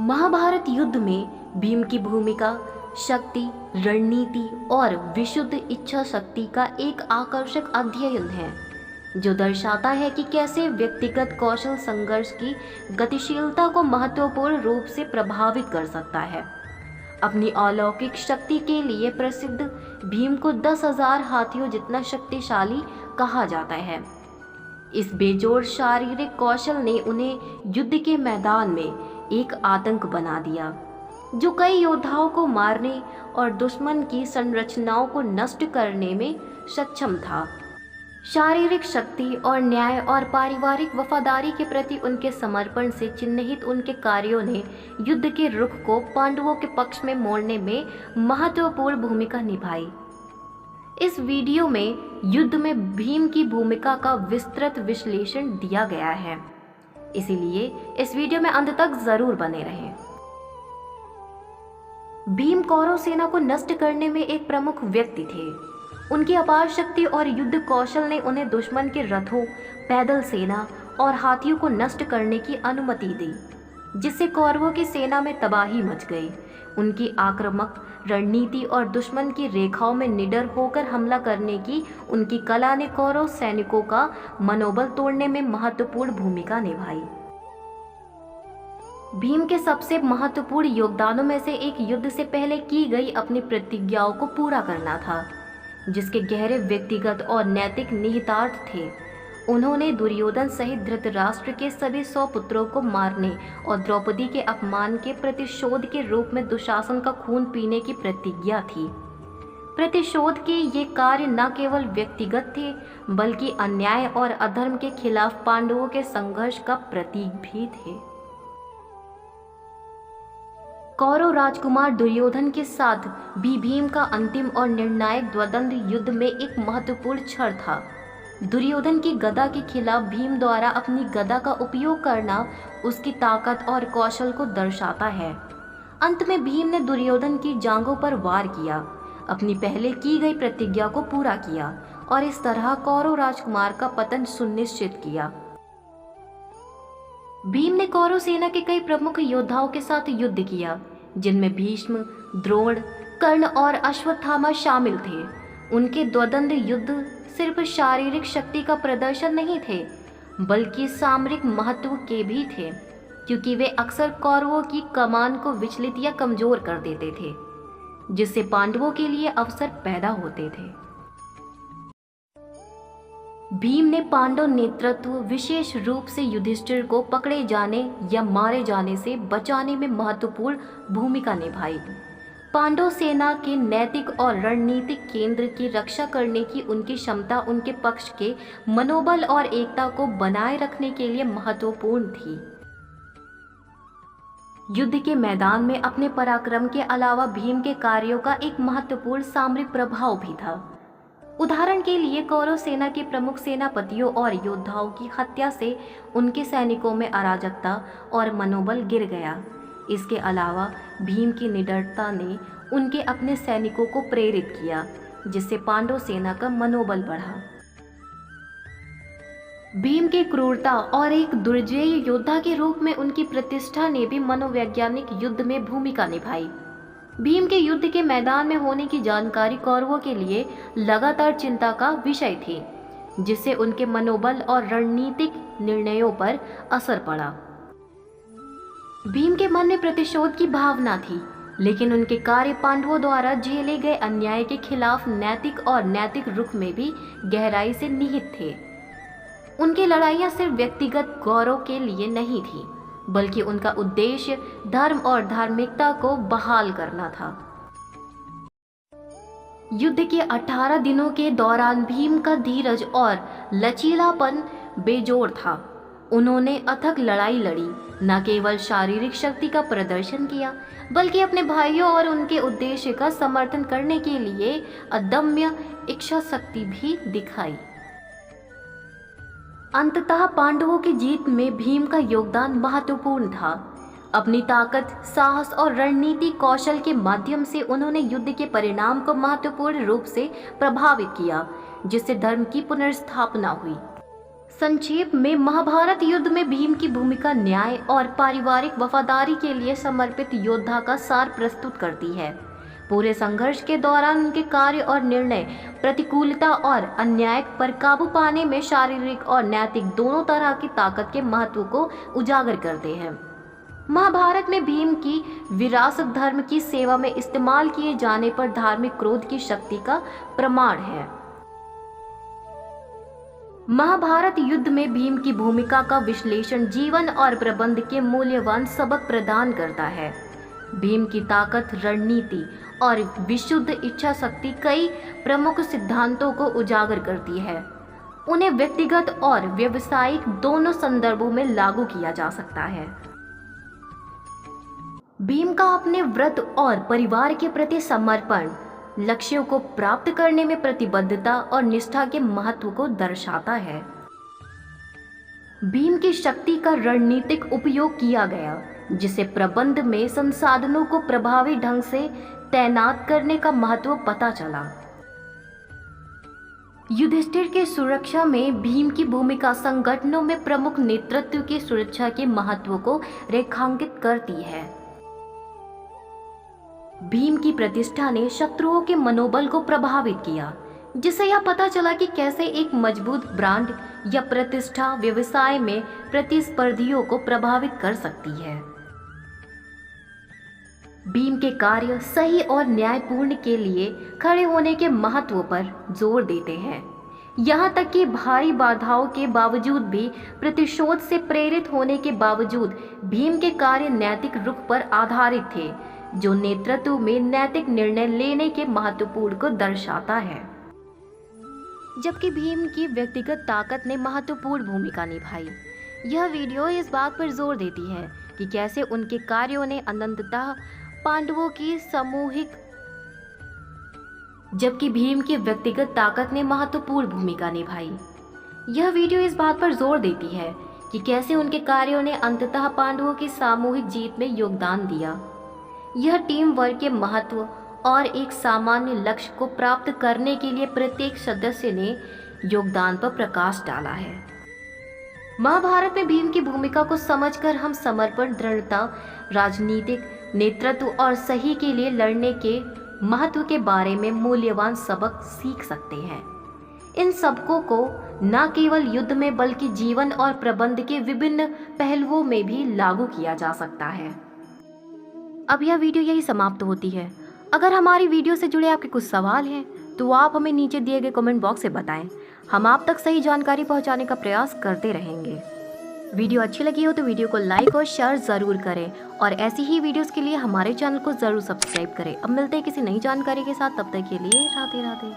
महाभारत युद्ध में भीम की भूमिका शक्ति, रणनीति और विशुद्ध इच्छा शक्ति का एक आकर्षक अध्ययन है जो दर्शाता है कि कैसे व्यक्तिगत कौशल संघर्ष की गतिशीलता को महत्वपूर्ण रूप से प्रभावित कर सकता है। अपनी अलौकिक शक्ति के लिए प्रसिद्ध भीम को 10,000 हाथियों जितना शक्तिशाली कहा जाता है। इस बेजोड़ शारीरिक कौशल ने उन्हें युद्ध के मैदान में एक आतंक बना दिया जो कई योद्धाओं को मारने और दुश्मन की संरचनाओं को नष्ट करने में सक्षम था। शारीरिक शक्ति और न्याय और पारिवारिक वफादारी के प्रति उनके समर्पण से चिन्हित उनके कार्यों ने युद्ध के रुख को पांडवों के पक्ष में मोड़ने में महत्वपूर्ण भूमिका निभाई। इस वीडियो में युद्ध में भीम की भूमिका का विस्तृत विश्लेषण दिया गया है, इसीलिए इस वीडियो में अंत तक जरूर बने रहें। भीम कौरव सेना को नष्ट करने में एक प्रमुख व्यक्ति थे। उनकी अपार शक्ति और युद्ध कौशल ने उन्हें दुश्मन के रथों, पैदल सेना और हाथियों को नष्ट करने की अनुमति दी, जिससे कौरवों की सेना में तबाही मच गई। उनकी आक्रामक रणनीति और दुश्मन की रेखाओं में निडर होकर हमला करने की उनकी कला ने कौरव सैनिकों का मनोबल तोड़ने में महत्वपूर्ण भूमिका निभाई। भीम के सबसे महत्वपूर्ण योगदानों में से एक युद्ध से पहले की गई अपनी प्रतिज्ञाओं को पूरा करना था, जिसके गहरे व्यक्तिगत और नैतिक निहितार्थ थे। उन्होंने दुर्योधन सहित धृतराष्ट्र के सभी 100 पुत्रों को मारने और द्रौपदी के अपमान के प्रतिशोध के रूप में दुशासन का खून पीने की प्रतिज्ञा थी। प्रतिशोध के ये कार्य न केवल व्यक्तिगत थे, बल्कि अन्याय और अधर्म के खिलाफ पांडवों के संघर्ष का प्रतीक भी थे। कौरव राजकुमार दुर्योधन के साथ भी भीम का अंतिम और निर्णायक द्वंद्व युद्ध में एक महत्वपूर्ण क्षण था। दुर्योधन की गदा के खिलाफ भीम द्वारा अपनी गदा का उपयोग करना उसकी ताकत और कौशल को दर्शाता है। अंत में भीम ने दुर्योधन की जांघों पर वार किया, अपनी पहले की गई प्रतिज्ञा को पूरा किया और इस तरह कौरव राजकुमार का पतन सुनिश्चित किया। भीम ने कौरव सेना के कई प्रमुख योद्धाओं के साथ युद्ध किया, जिनमें भीष्म, द्रोण, कर्ण और अश्वत्थामा शामिल थे। उनके द्वंद्व युद्ध सिर्फ शारीरिक शक्ति का प्रदर्शन नहीं थे, बल्कि सामरिक महत्व के भी थे, क्योंकि वे अक्सर कौरवों की कमान को विचलित या कमजोर कर देते थे, जिससे पांडवों के लिए अवसर पैदा होते थे। भीम ने पांडव नेतृत्व विशेष रूप से युधिष्ठिर को पकड़े जाने या मारे जाने से बचाने में महत्वपूर्ण भूमिका निभाई। पांडव सेना के नैतिक और रणनीतिक केंद्र की रक्षा करने की उनकी क्षमता उनके पक्ष के मनोबल और एकता को बनाए रखने के लिए महत्वपूर्ण थी। युद्ध के मैदान में अपने पराक्रम के अलावा भीम के कार्यों का एक महत्वपूर्ण सामरिक प्रभाव भी था। उदाहरण के लिए कौरव सेना के प्रमुख सेनापतियों और योद्धाओं की हत्या से उनके सैनिकों में अराजकता और मनोबल गिर गया। इसके अलावा भीम की निडरता ने उनके अपने सैनिकों को प्रेरित किया, जिससे पांडव सेना का मनोबल बढ़ा। भीम की क्रूरता और एक दुर्जेय योद्धा के रूप में उनकी प्रतिष्ठा ने भी मनोवैज्ञानिक युद्ध में भूमिका निभाई। भीम के युद्ध के मैदान में होने की जानकारी कौरवों के लिए लगातार चिंता का विषय थी, जिससे उनके मनोबल और रणनीतिक निर्णयों पर असर पड़ा। भीम के मन में प्रतिशोध की भावना थी, लेकिन उनके कार्य पांडवों द्वारा झेले गए अन्याय के खिलाफ नैतिक रुख में भी गहराई से निहित थे। उनकी लड़ाइयां सिर्फ व्यक्तिगत गौरव के लिए नहीं थी, बल्कि उनका उद्देश्य धर्म और धार्मिकता को बहाल करना था। युद्ध के 18 दिनों के दौरान भीम का धीरज और लचीलापन बेजोड़ था। उन्होंने अथक लड़ाई लड़ी, न केवल शारीरिक शक्ति का प्रदर्शन किया, बल्कि अपने भाइयों और उनके उद्देश्य का समर्थन करने के लिए अदम्य इच्छा शक्ति भी दिखाई। अंततः पांडवों की जीत में भीम का योगदान महत्वपूर्ण था। अपनी ताकत, साहस और रणनीति कौशल के माध्यम से उन्होंने युद्ध के परिणाम को महत्वपूर्ण रूप से प्रभावित किया, जिससे धर्म की पुनर्स्थापना हुई। संक्षेप में महाभारत युद्ध में भीम की भूमिका न्याय और पारिवारिक वफादारी के लिए समर्पित योद्धा का सार प्रस्तुत करती है। पूरे संघर्ष के दौरान उनके कार्य और निर्णय प्रतिकूलता और अन्याय पर काबू पाने में शारीरिक और नैतिक दोनों तरह की ताकत के महत्व को उजागर करते हैं। महाभारत में भीम की विरासत धर्म की सेवा में इस्तेमाल किए जाने पर धार्मिक क्रोध की शक्ति का प्रमाण है। महाभारत युद्ध में भीम की भूमिका का विश्लेषण जीवन और प्रबंध के मूल्यवान सबक प्रदान करता है। भीम की ताकत, रणनीति और विशुद्ध इच्छा शक्ति कई प्रमुख सिद्धांतों को उजागर करती है। उन्हें व्यक्तिगत और व्यावसायिक दोनों संदर्भों में लागू किया जा सकता है। भीम का अपने व्रत और परिवार के प्रति समर्पण लक्ष्यों को प्राप्त करने में प्रतिबद्धता और निष्ठा के महत्व को दर्शाता है। भीम की शक्ति का रणनीतिक उपयोग किया गया, जिसे प्रबंध में संसाधनों को प्रभावी ढंग से तैनात करने का महत्व पता चला। युधिष्ठिर के सुरक्षा में भीम की भूमिका संगठनों में प्रमुख नेतृत्व की सुरक्षा के महत्व को रेखांकित करती है। भीम की प्रतिष्ठा ने शत्रुओं के मनोबल को प्रभावित किया, जिससे यह पता चला कि कैसे एक मजबूत ब्रांड या प्रतिष्ठा व्यवसाय में प्रतिस्पर्धियों को प्रभावित कर सकती है। भीम के कार्य सही और न्यायपूर्ण के लिए खड़े होने के महत्व पर जोर देते हैं। यहाँ तक कि भारी बाधाओं के बावजूद भी, प्रतिशोध से प्रेरित होने के बावजूद भीम के कार्य नैतिक रुख पर आधारित थे, जो नेतृत्व में नैतिक निर्णय लेने के महत्वपूर्ण को दर्शाता है। जबकि भीम की व्यक्तिगत ताकत ने महत्वपूर्ण भूमिका निभाई। यह वीडियो इस बात पर जोर देती है कि कैसे उनके कार्यों ने अनंततः पांडवों की सामूहिक जबकि भीम की व्यक्तिगत ताकत ने महत्वपूर्ण भूमिका निभाई। यह वीडियो इस बात पर जोर देती है कि कैसे उनके कार्यों ने अंततः पांडवों की सामूहिक जीत में योगदान दिया। यह टीम वर्क के महत्व और एक सामान्य लक्ष्य को प्राप्त करने के लिए प्रत्येक सदस्य ने योगदान पर प्रकाश डाला है। महाभारत में भीम की भूमिका को समझकर हम समर्पण, दृढ़ता, राजनीतिक नेतृत्व और सही के लिए लड़ने के महत्व के बारे में मूल्यवान सबक सीख सकते हैं। इन सबकों को न केवल युद्ध में बल्कि जीवन और प्रबंध के विभिन्न पहलुओं में भी लागू किया जा सकता है। अब यह वीडियो यही समाप्त होती है। अगर हमारी वीडियो से जुड़े आपके कुछ सवाल हैं तो आप हमें नीचे दिए गए कमेंट बॉक्स से बताएं। हम आप तक सही जानकारी पहुंचाने का प्रयास करते रहेंगे। वीडियो अच्छी लगी हो तो वीडियो को लाइक और शेयर ज़रूर करें और ऐसी ही वीडियोस के लिए हमारे चैनल को ज़रूर सब्सक्राइब करें। अब मिलते हैं किसी नई जानकारी के साथ, तब तक के लिए राधे राधे।